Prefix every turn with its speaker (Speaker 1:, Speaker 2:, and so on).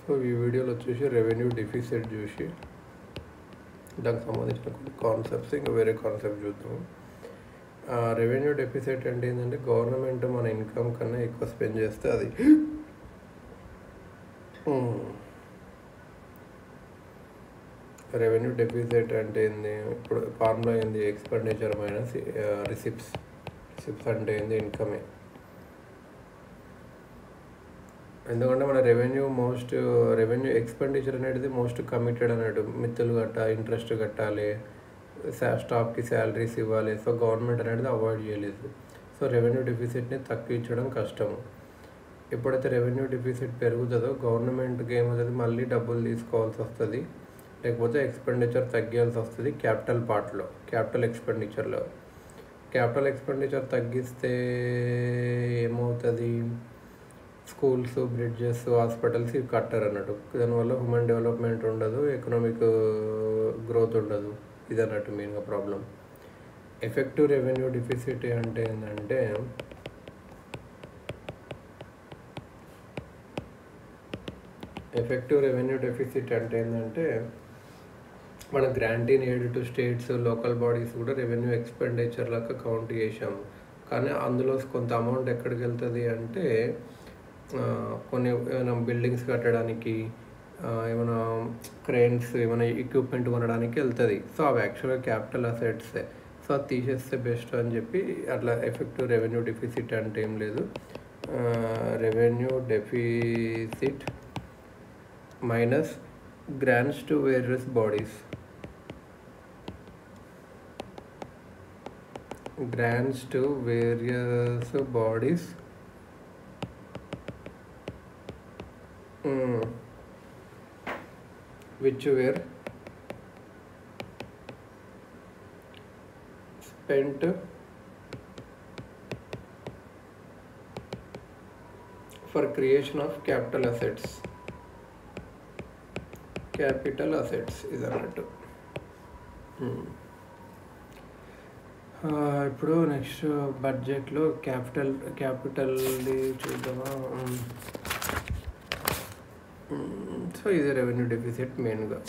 Speaker 1: So ఈ వీడియోలో వచ్చేసి రెవెన్యూ డెఫిసిట్ చూసి దానికి సంబంధించిన కొన్ని కాన్సెప్ట్స్ ఇంకా వేరే కాన్సెప్ట్ చూద్దాం. రెవెన్యూ డెఫిసిట్ అంటే ఏంటంటే గవర్నమెంట్ మన ఇన్కమ్ కన్నా ఎక్కువ స్పెండ్ చేస్తే అది రెవెన్యూ డెఫిసిట్ అంటే ఏంది? ఇప్పుడు ఫార్ములా ఏంది? Expenditure minus receipts. రిసిప్ట్స్ అంటే ఏంది? ఇన్కమే. ఎందుకంటే మన రెవెన్యూ ఎక్స్పెండిచర్ అనేది మోస్ట్ కమిటెడ్ అన్నట్టు. మిత్తులు ఇంట్రెస్ట్ కట్టాలి, స్టాఫ్కి శాలరీస్ ఇవ్వాలి. సో గవర్నమెంట్ అనేది అవాయిడ్ చేయలేదు. సో రెవెన్యూ డెఫిసిట్ని తగ్గించడం కష్టము. ఎప్పుడైతే రెవెన్యూ డెఫిసిట్ పెరుగుతుందో గవర్నమెంట్కి ఏమవుతుంది, మళ్ళీ డబ్బులు తీసుకోవాల్సి వస్తుంది, లేకపోతే ఎక్స్పెండిచర్ తగ్గాల్సి వస్తుంది. క్యాపిటల్ ఎక్స్పెండిచర్ తగ్గిస్తే ఏమవుతుంది? స్కూల్స్, బ్రిడ్జెస్, హాస్పిటల్స్ ఇవి కట్టారు అన్నట్టు. దానివల్ల హ్యూమన్ డెవలప్మెంట్ ఉండదు, ఎకనామిక్ గ్రోత్ ఉండదు. ఇది అన్నట్టు మెయిన్గా ప్రాబ్లం. ఎఫెక్టివ్ రెవెన్యూ డెఫిసిట్ అంటే ఏంటంటే మన grant in aid to states, local bodies కూడా రెవెన్యూ ఎక్స్పెండిచర్ లాగా కౌంట్ చేసాము. కానీ అందులో కొంత అమౌంట్ ఎక్కడికి వెళ్తుంది అంటే కొన్ని ఏమైనా బిల్డింగ్స్ కట్టడానికి, ఏమైనా క్రెయిన్స్, ఏమైనా ఎక్విప్మెంట్ కొనడానికి వెళ్తుంది. సో అవి యాక్చువల్గా క్యాపిటల్ అసెట్సే. సో అది తీసేస్తే బెస్ట్ అని చెప్పి అట్లా. ఎఫెక్టివ్ రెవెన్యూ డెఫిసిట్ అంటే ఏం లేదు, revenue deficit minus grants to various bodies. Which were spent for creation of capital assets is అన్నట్టు. ఇప్పుడు నెక్స్ట్ బడ్జెట్లో క్యాపిటల్ది చూద్దామా. సో ఇది రెవెన్యూ డెఫిసిట్ మెయిన్గా.